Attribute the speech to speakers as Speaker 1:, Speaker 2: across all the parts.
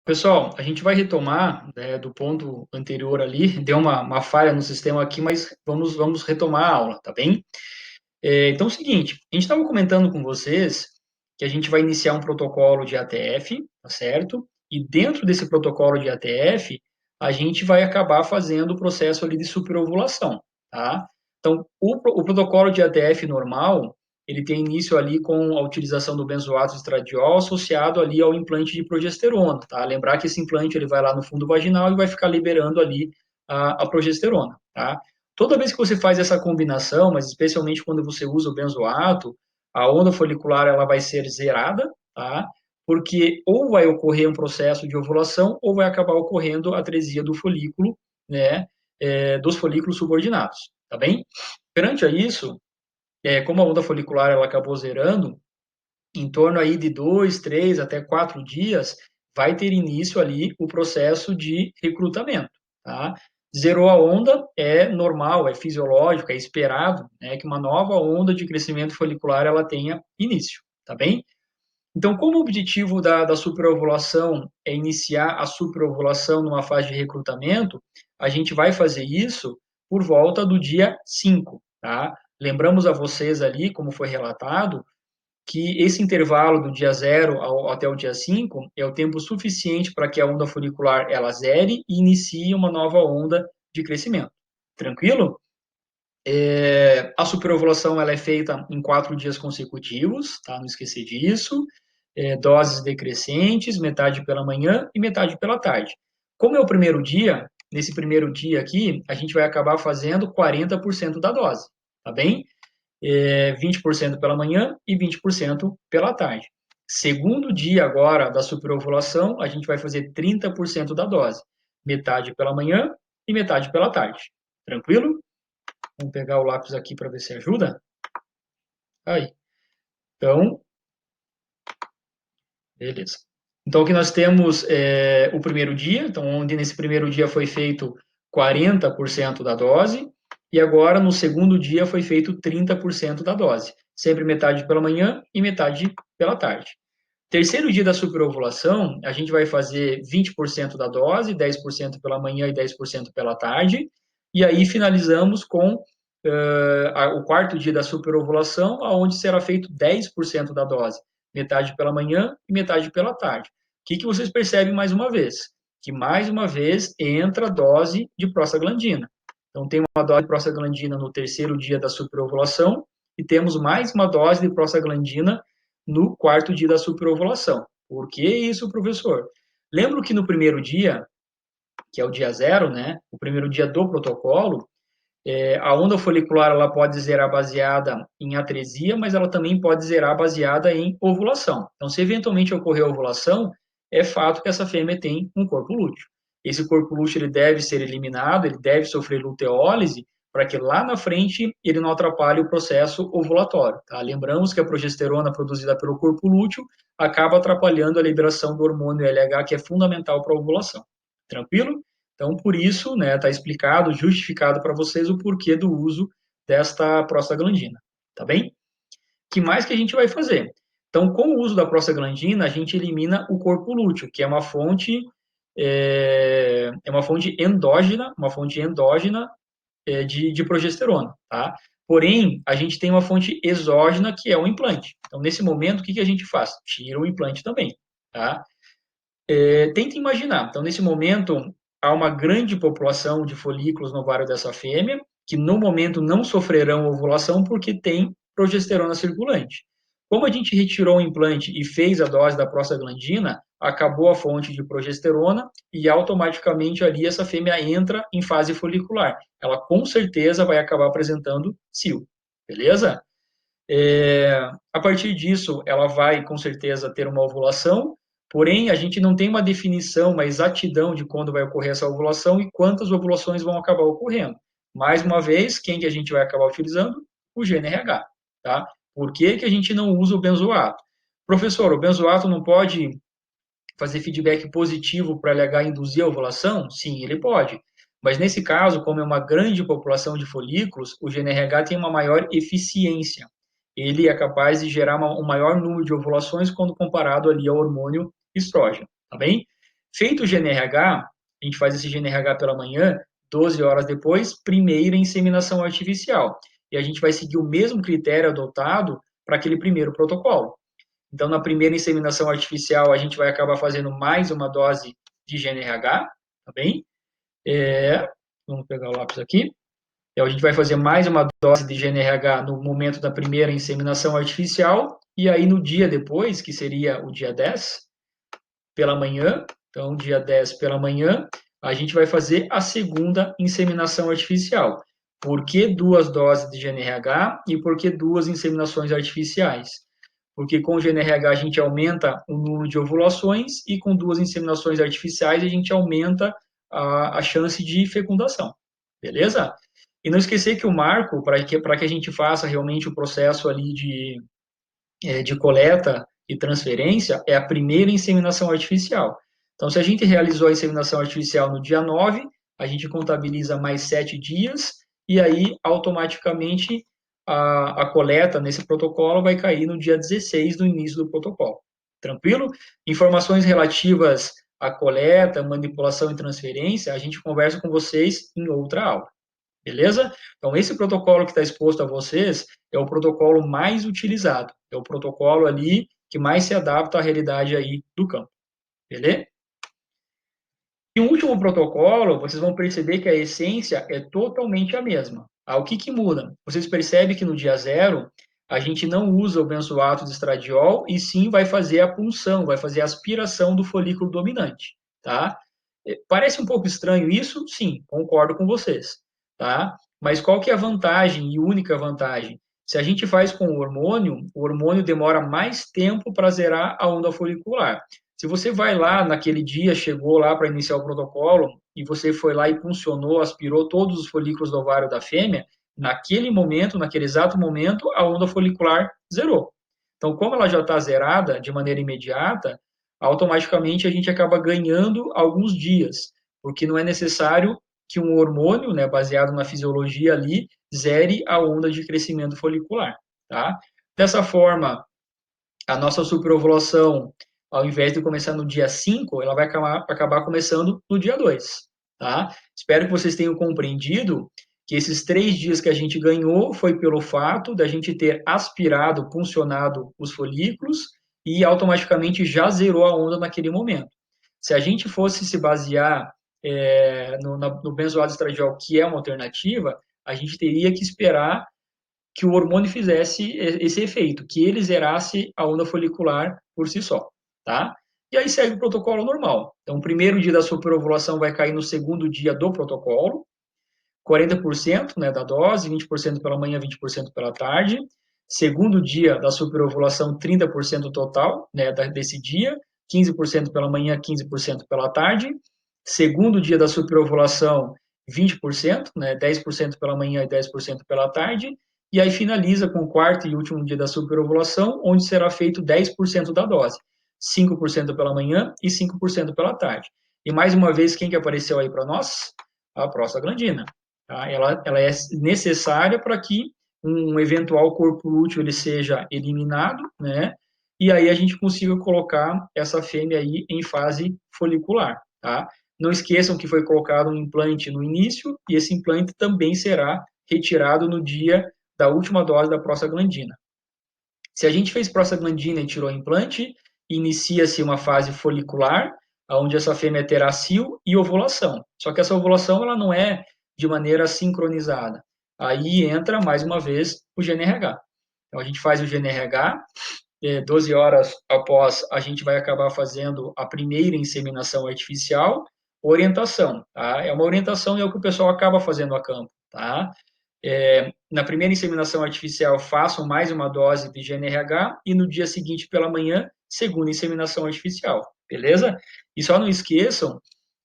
Speaker 1: Pessoal, a gente vai retomar, né, do ponto anterior ali, deu uma falha no sistema aqui, mas vamos retomar a aula, tá bem? Então é o seguinte, a gente estava comentando com vocês que a gente vai iniciar um protocolo de ATF, tá certo? E dentro desse protocolo de ATF, a gente vai acabar fazendo o processo ali de superovulação, tá? Então, o protocolo de ATF normal, ele tem início ali com a utilização do benzoato estradiol associado ali ao implante de progesterona, tá? Lembrar que esse implante ele vai lá no fundo vaginal e vai ficar liberando ali a progesterona, tá? Toda vez que você faz essa combinação, mas especialmente quando você usa o benzoato, a onda folicular ela vai ser zerada, tá? Porque ou vai ocorrer um processo de ovulação ou vai acabar ocorrendo a atresia do folículo, né? Dos folículos subordinados, tá bem? Perante a isso, como a onda folicular ela acabou zerando, em torno aí de 2, 3 até 4 dias, vai ter início ali o processo de recrutamento, tá? Zerou a onda, é normal, é fisiológico, é esperado, né, que uma nova onda de crescimento folicular ela tenha início, tá bem? Então, como o objetivo da superovulação é iniciar a superovulação numa fase de recrutamento, a gente vai fazer isso por volta do dia 5, tá? Lembramos a vocês ali, como foi relatado, que esse intervalo do dia 0 até o dia 5 é o tempo suficiente para que a onda folicular ela zere e inicie uma nova onda de crescimento. Tranquilo? A superovulação ela é feita em 4 dias consecutivos, tá? Não esquecer disso. Doses decrescentes, metade pela manhã e metade pela tarde. Como é o primeiro dia, nesse primeiro dia aqui, a gente vai acabar fazendo 40% da dose, tá bem? 20% pela manhã e 20% pela tarde. Segundo dia agora da superovulação, a gente vai fazer 30% da dose, metade pela manhã e metade pela tarde. Tranquilo? Vamos pegar o lápis aqui para ver se ajuda. Aí. Então, beleza. Então, aqui nós temos o primeiro dia, então, onde nesse primeiro dia foi feito 40% da dose, e agora no segundo dia foi feito 30% da dose, sempre metade pela manhã e metade pela tarde. Terceiro dia da superovulação, a gente vai fazer 20% da dose, 10% pela manhã e 10% pela tarde, e aí finalizamos com o quarto dia da superovulação, onde será feito 10% da dose, metade pela manhã e metade pela tarde. O que vocês percebem mais uma vez? Que mais uma vez entra a dose de prostaglandina. Então, tem uma dose de prostaglandina no terceiro dia da superovulação e temos mais uma dose de prostaglandina no quarto dia da superovulação. Por que isso, professor? Lembro que no primeiro dia, que é o dia 0, né, o primeiro dia do protocolo, a onda folicular ela pode zerar baseada em atresia, mas ela também pode zerar baseada em ovulação. Então, se eventualmente ocorrer a ovulação, é fato que essa fêmea tem um corpo lúteo. Esse corpo lúteo ele deve ser eliminado, ele deve sofrer luteólise, para que lá na frente ele não atrapalhe o processo ovulatório. Tá? Lembramos que a progesterona produzida pelo corpo lúteo acaba atrapalhando a liberação do hormônio LH, que é fundamental para a ovulação. Tranquilo? Então, por isso, né, está explicado, justificado para vocês o porquê do uso desta prostaglandina, tá bem? O que mais que a gente vai fazer? Então, com o uso da prostaglandina, a gente elimina o corpo lúteo, que é uma fonte endógena de progesterona, tá? Porém, a gente tem uma fonte exógena, que é o implante. Então, nesse momento, o que a gente faz? Tira o implante também, tá? Tenta imaginar. Então, nesse momento, há uma grande população de folículos no ovário dessa fêmea, que no momento não sofrerão ovulação porque tem progesterona circulante. Como a gente retirou o implante e fez a dose da prostaglandina, acabou a fonte de progesterona e automaticamente ali essa fêmea entra em fase folicular. Ela com certeza vai acabar apresentando cio, beleza? A partir disso, ela vai com certeza ter uma ovulação, porém a gente não tem uma definição, uma exatidão de quando vai ocorrer essa ovulação e quantas ovulações vão acabar ocorrendo. Mais uma vez, quem que a gente vai acabar utilizando? O GNRH, tá? Por que a gente não usa o benzoato? Professor, o benzoato não pode fazer feedback positivo para o LH induzir a ovulação? Sim, ele pode. Mas nesse caso, como é uma grande população de folículos, o GNRH tem uma maior eficiência. Ele é capaz de gerar um maior número de ovulações quando comparado ali ao hormônio estrógeno, tá bem? Feito o GNRH, a gente faz esse GNRH pela manhã, 12 horas depois, primeira inseminação artificial. E a gente vai seguir o mesmo critério adotado para aquele primeiro protocolo. Então, na primeira inseminação artificial, a gente vai acabar fazendo mais uma dose de GNRH, tá bem? Vamos pegar o lápis aqui. Então, a gente vai fazer mais uma dose de GNRH no momento da primeira inseminação artificial, e aí no dia depois, que seria o dia 10, pela manhã, então dia 10 pela manhã, a gente vai fazer a segunda inseminação artificial. Por que duas doses de GNRH e por que duas inseminações artificiais? Porque com o GNRH a gente aumenta o número de ovulações e com duas inseminações artificiais a gente aumenta a chance de fecundação. Beleza? E não esquecer que o marco, para que a gente faça realmente o processo ali de coleta e transferência, é a primeira inseminação artificial. Então, se a gente realizou a inseminação artificial no dia 9, a gente contabiliza mais 7 dias, e aí, automaticamente, a coleta nesse protocolo vai cair no dia 16 do início do protocolo. Tranquilo? Informações relativas à coleta, manipulação e transferência, a gente conversa com vocês em outra aula. Beleza? Então, esse protocolo que está exposto a vocês é o protocolo mais utilizado. É o protocolo ali que mais se adapta à realidade aí do campo. Beleza? E o último protocolo, vocês vão perceber que a essência é totalmente a mesma. O que muda? Vocês percebem que no dia 0, a gente não usa o benzoato de estradiol e sim vai fazer a punção, vai fazer a aspiração do folículo dominante, tá? Parece um pouco estranho isso? Sim, concordo com vocês, tá? Mas qual que é a vantagem e única vantagem? Se a gente faz com o hormônio demora mais tempo para zerar a onda folicular. Se você vai lá naquele dia, chegou lá para iniciar o protocolo, e você foi lá e puncionou, aspirou todos os folículos do ovário da fêmea, naquele momento, naquele exato momento, a onda folicular zerou. Então, como ela já está zerada de maneira imediata, automaticamente a gente acaba ganhando alguns dias, porque não é necessário que um hormônio, né, baseado na fisiologia ali, zere a onda de crescimento folicular, tá? Dessa forma, a nossa superovulação, ao invés de começar no dia 5, ela vai acabar começando no dia 2, tá? Espero que vocês tenham compreendido que esses 3 dias que a gente ganhou foi pelo fato da gente ter aspirado, puncionado os folículos e automaticamente já zerou a onda naquele momento. Se a gente fosse se basear no benzoato estradiol, que é uma alternativa, a gente teria que esperar que o hormônio fizesse esse efeito, que ele zerasse a onda folicular por si só, tá? E aí segue o protocolo normal. Então, o primeiro dia da superovulação vai cair no segundo dia do protocolo, 40%, né, da dose, 20% pela manhã, 20% pela tarde. Segundo dia da superovulação, 30% total, né, desse dia, 15% pela manhã, 15% pela tarde. Segundo dia da superovulação, 20%, né, 10% pela manhã e 10% pela tarde. E aí finaliza com o quarto e último dia da superovulação, onde será feito 10% da dose, 5% pela manhã e 5% pela tarde. E mais uma vez, quem que apareceu aí para nós? A prostaglandina. Tá? Ela é necessária para que um eventual corpo útil ele seja eliminado, né? E aí a gente consiga colocar essa fêmea aí em fase folicular, tá? Não esqueçam que foi colocado um implante no início e esse implante também será retirado no dia da última dose da prostaglandina. Se a gente fez prostaglandina e tirou o implante, inicia-se uma fase folicular, onde essa fêmea terá cio e ovulação. Só que essa ovulação ela não é de maneira sincronizada. Aí entra, mais uma vez, o GNRH. Então, a gente faz o GNRH, 12 horas após, a gente vai acabar fazendo a primeira inseminação artificial, orientação, tá? É uma orientação e é o que o pessoal acaba fazendo a campo, tá? Na primeira inseminação artificial, façam mais uma dose de GNRH e no dia seguinte, pela manhã, segunda inseminação artificial, beleza? E só não esqueçam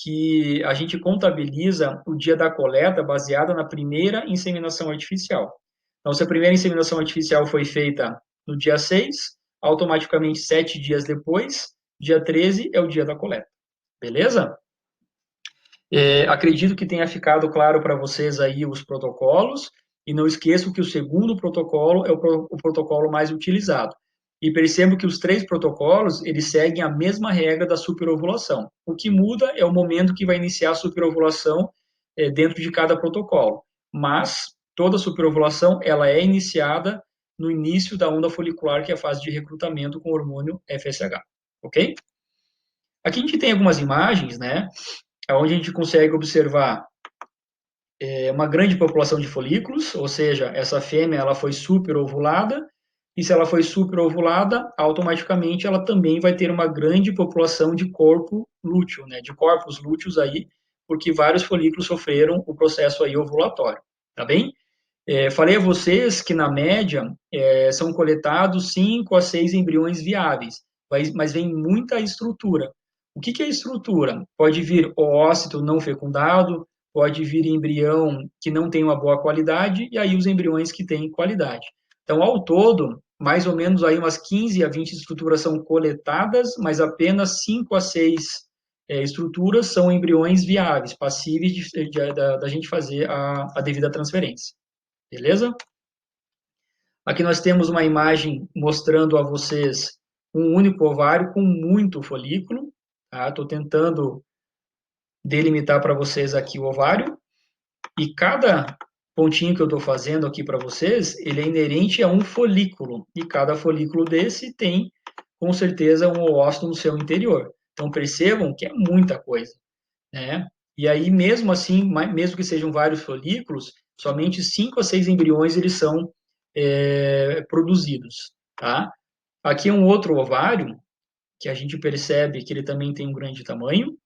Speaker 1: que a gente contabiliza o dia da coleta baseada na primeira inseminação artificial. Então, se a primeira inseminação artificial foi feita no dia 6, automaticamente 7 dias depois, dia 13 é o dia da coleta, beleza? Acredito que tenha ficado claro para vocês aí os protocolos, e não esqueçam que o segundo protocolo é o protocolo mais utilizado. e percebo que os 3 protocolos, eles seguem a mesma regra da superovulação. O que muda é o momento que vai iniciar a superovulação dentro de cada protocolo. Mas toda superovulação, ela é iniciada no início da onda folicular, que é a fase de recrutamento com o hormônio FSH, ok? Aqui a gente tem algumas imagens, né, onde a gente consegue observar uma grande população de folículos, ou seja, essa fêmea ela foi superovulada, e se ela foi superovulada, automaticamente ela também vai ter uma grande população de corpo lúteo, né, de corpos lúteos aí, porque vários folículos sofreram o processo aí ovulatório, tá bem? Falei a vocês que, na média, são coletados 5 a 6 embriões viáveis, mas vem muita estrutura. O que é estrutura? Pode vir oócito não fecundado, pode vir embrião que não tem uma boa qualidade, e aí os embriões que têm qualidade. Então, ao todo, mais ou menos aí umas 15 a 20 estruturas são coletadas, mas apenas 5 a 6 estruturas são embriões viáveis, passíveis da gente fazer a devida transferência. Beleza? Aqui nós temos uma imagem mostrando a vocês um único ovário com muito folículo. Estou tentando delimitar para vocês aqui o ovário. E cada pontinho que eu estou fazendo aqui para vocês, ele é inerente a um folículo. E cada folículo desse tem, com certeza, um oócito no seu interior. Então, percebam que é muita coisa, né? E aí, mesmo assim, mesmo que sejam vários folículos, somente 5 a 6 embriões eles são produzidos, tá? Aqui é um outro ovário, que a gente percebe que ele também tem um grande tamanho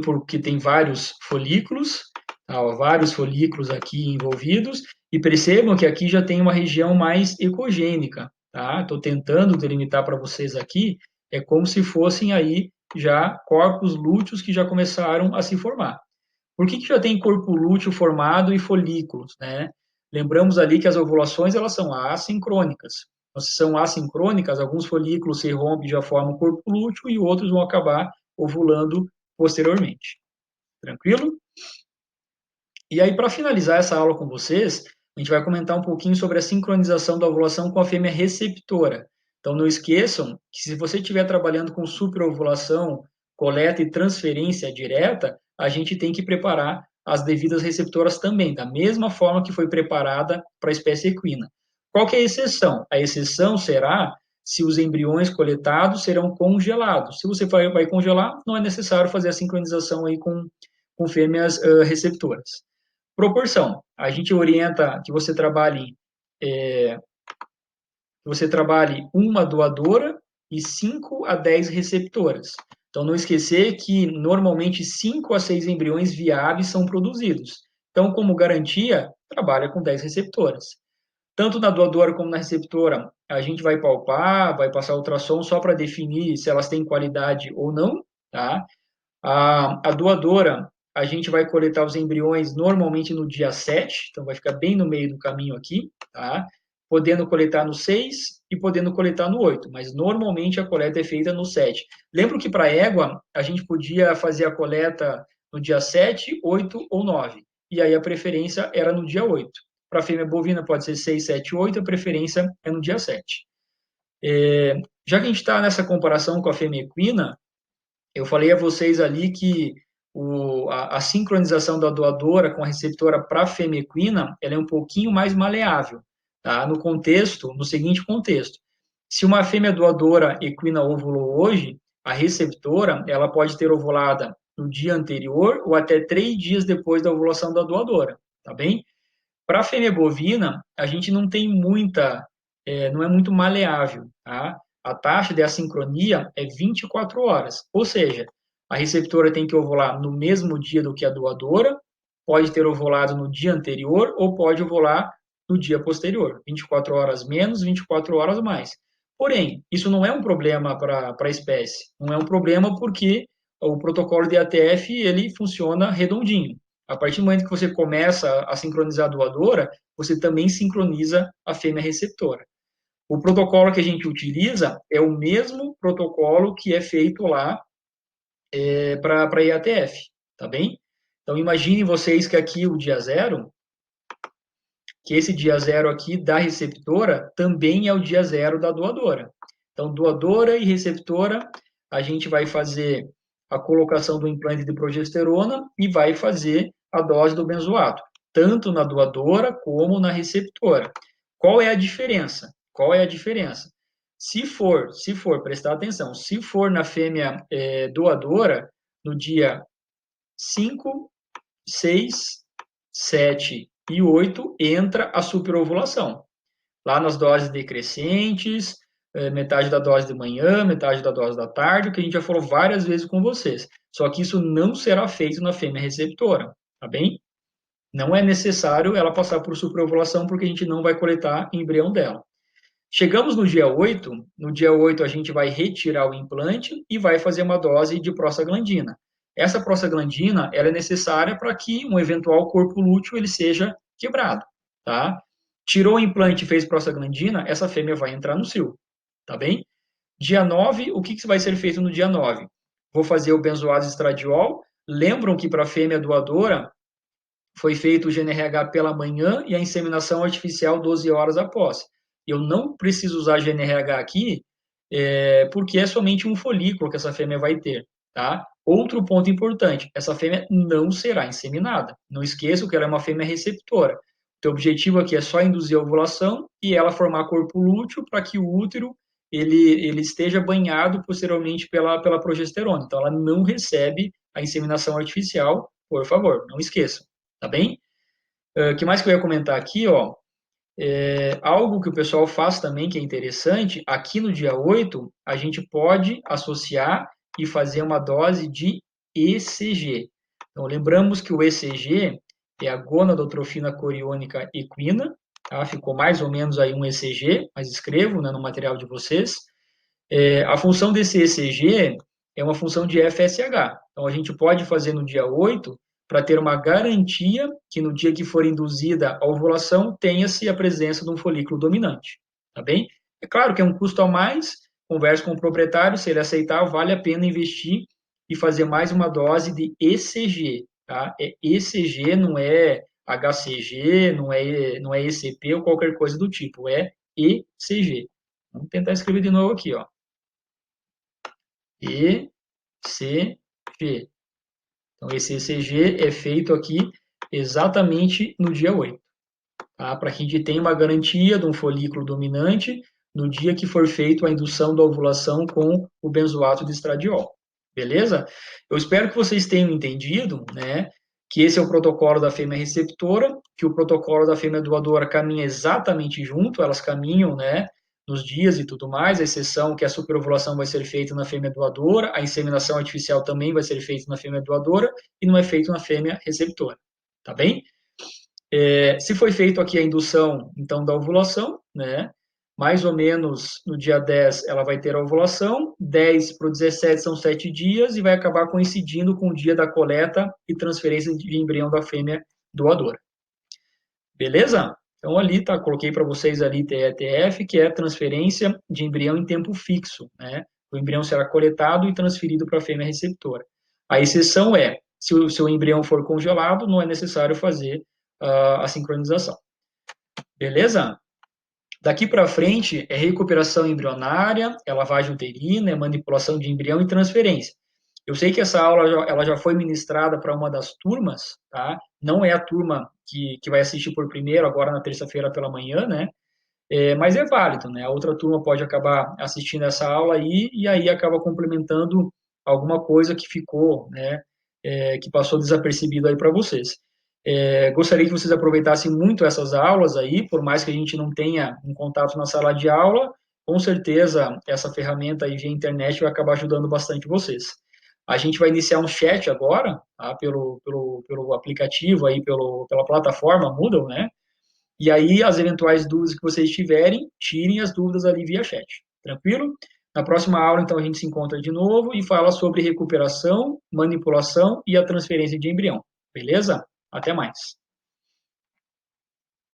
Speaker 1: porque tem vários folículos, tá? Vários folículos aqui envolvidos, e percebam que aqui já tem uma região mais ecogênica, tá? Estou tentando delimitar para vocês aqui, é como se fossem aí já corpos lúteos que já começaram a se formar. Por que já tem corpo lúteo formado e folículos, né? Lembramos ali que as ovulações, elas são assincrônicas. Então, se são assincrônicas, alguns folículos se rompem e já formam corpo lúteo e outros vão acabar ovulando posteriormente. Tranquilo? E aí, para finalizar essa aula com vocês, a gente vai comentar um pouquinho sobre a sincronização da ovulação com a fêmea receptora. Então, não esqueçam que se você estiver trabalhando com superovulação, coleta e transferência direta, a gente tem que preparar as devidas receptoras também, da mesma forma que foi preparada para a espécie equina. Qual que é a exceção? A exceção será se os embriões coletados serão congelados. Se você vai congelar, não é necessário fazer a sincronização aí com fêmeas receptoras. Proporção. A gente orienta que você trabalhe uma doadora e 5 a 10 receptoras. Então, não esquecer que normalmente 5 a 6 embriões viáveis são produzidos. Então, como garantia, trabalha com 10 receptoras. Tanto na doadora como na receptora, a gente vai palpar, vai passar ultrassom só para definir se elas têm qualidade ou não, tá? A doadora, a gente vai coletar os embriões normalmente no dia 7, então vai ficar bem no meio do caminho aqui, tá? Podendo coletar no 6 e podendo coletar no 8, mas normalmente a coleta é feita no 7. Lembro que para égua, a gente podia fazer a coleta no dia 7, 8 ou 9, e aí a preferência era no dia 8. Para fêmea bovina pode ser 6, 7, 8, a preferência é no dia 7. Já que a gente está nessa comparação com a fêmea equina, eu falei a vocês ali que a sincronização da doadora com a receptora para a fêmea equina, ela é um pouquinho mais maleável, tá? No seguinte contexto, se uma fêmea doadora equina ovulou hoje, a receptora, ela pode ter ovulada no dia anterior ou até 3 dias depois da ovulação da doadora, tá bem? Para a fêmea bovina, a gente não tem não é muito maleável, tá? A taxa de assincronia é 24 horas, ou seja, a receptora tem que ovular no mesmo dia do que a doadora, pode ter ovulado no dia anterior ou pode ovular no dia posterior, 24 horas menos, 24 horas mais. Porém, isso não é um problema para a espécie, não é um problema porque o protocolo de ATF ele funciona redondinho. A partir do momento que você começa a sincronizar a doadora, você também sincroniza a fêmea receptora. O protocolo que a gente utiliza é o mesmo protocolo que é feito lá para a IATF, tá bem? Então, imaginem vocês que aqui o dia 0, que esse dia zero aqui da receptora também é o dia zero da doadora. Então, doadora e receptora, a gente vai fazer a colocação do implante de progesterona e vai fazer a dose do benzoato, tanto na doadora como na receptora. Qual é a diferença? Qual é a diferença? Se for, prestar atenção, se for na fêmea doadora, no dia 5, 6, 7 e 8, entra a superovulação. Lá nas doses decrescentes, metade da dose de manhã, metade da dose da tarde, o que a gente já falou várias vezes com vocês. Só que isso não será feito na fêmea receptora, tá bem? Não é necessário ela passar por superovulação, porque a gente não vai coletar embrião dela. Chegamos no dia 8, no dia 8 a gente vai retirar o implante e vai fazer uma dose de prostaglandina. Essa prostaglandina, ela é necessária para que um eventual corpo lúteo ele seja quebrado, tá? Tirou o implante e fez prostaglandina, essa fêmea vai entrar no cio, tá bem? Dia 9, o que vai ser feito no dia 9? Vou fazer o benzoato estradiol. Lembram que para a fêmea doadora foi feito o GNRH pela manhã e a inseminação artificial 12 horas após. Eu não preciso usar GNRH aqui, porque é somente um folículo que essa fêmea vai ter, tá? Outro ponto importante, essa fêmea não será inseminada. Não esqueça que ela é uma fêmea receptora. O objetivo aqui é só induzir a ovulação e ela formar corpo lúteo para que o útero ele esteja banhado posteriormente pela progesterona. Então, ela não recebe a inseminação artificial, por favor, não esqueçam, tá bem? O que mais que eu ia comentar aqui, ó, algo que o pessoal faz também que é interessante, aqui no dia 8, a gente pode associar e fazer uma dose de ECG. Então, lembramos que o ECG é a gonadotrofina coriônica equina, tá? Ficou mais ou menos aí um ECG, mas escrevo, né, no material de vocês. A função desse ECG é uma função de FSH. Então, a gente pode fazer no dia 8 para ter uma garantia que no dia que for induzida a ovulação, tenha-se a presença de um folículo dominante. Tá bem? É claro que é um custo a mais, converse com o proprietário, se ele aceitar, vale a pena investir e fazer mais uma dose de ECG. Tá? É ECG, não é HCG, não é ECP ou qualquer coisa do tipo, é ECG. Vamos tentar escrever de novo aqui, ó. ECG. Então, esse ECG é feito aqui exatamente no dia 8, tá? Para que a gente tenha uma garantia de um folículo dominante no dia que for feita a indução da ovulação com o benzoato de estradiol. Beleza? Eu espero que vocês tenham entendido, né, que esse é o protocolo da fêmea receptora, que o protocolo da fêmea doadora caminha exatamente junto, elas caminham, né, nos dias e tudo mais, a exceção que a superovulação vai ser feita na fêmea doadora, a inseminação artificial também vai ser feita na fêmea doadora e não é feito na fêmea receptora, tá bem? Se foi feito aqui a indução, então, da ovulação, né, mais ou menos no dia 10 ela vai ter a ovulação, 10 para o 17 são 7 dias e vai acabar coincidindo com o dia da coleta e transferência de embrião da fêmea doadora. Beleza? Então, ali, tá, coloquei para vocês ali TETF, que é transferência de embrião em tempo fixo, né? O embrião será coletado e transferido para a fêmea receptora. A exceção é, se o seu embrião for congelado, não é necessário fazer a sincronização. Beleza? Daqui para frente é recuperação embrionária, é lavagem uterina, é manipulação de embrião e transferência. Eu sei que essa aula ela já foi ministrada para uma das turmas, tá? Não é a turma que vai assistir por primeiro, agora na terça-feira pela manhã, né? Mas é válido, né? A outra turma pode acabar assistindo essa aula aí e aí acaba complementando alguma coisa que ficou, né? Que passou desapercebido aí para vocês. Gostaria que vocês aproveitassem muito essas aulas aí, por mais que a gente não tenha um contato na sala de aula, com certeza essa ferramenta aí via internet vai acabar ajudando bastante vocês. A gente vai iniciar um chat agora, tá? pelo aplicativo aí, pela plataforma Moodle, né? E aí, as eventuais dúvidas que vocês tiverem, tirem as dúvidas ali via chat. Tranquilo? Na próxima aula, então, a gente se encontra de novo e fala sobre recuperação, manipulação e a transferência de embrião. Beleza? Até mais.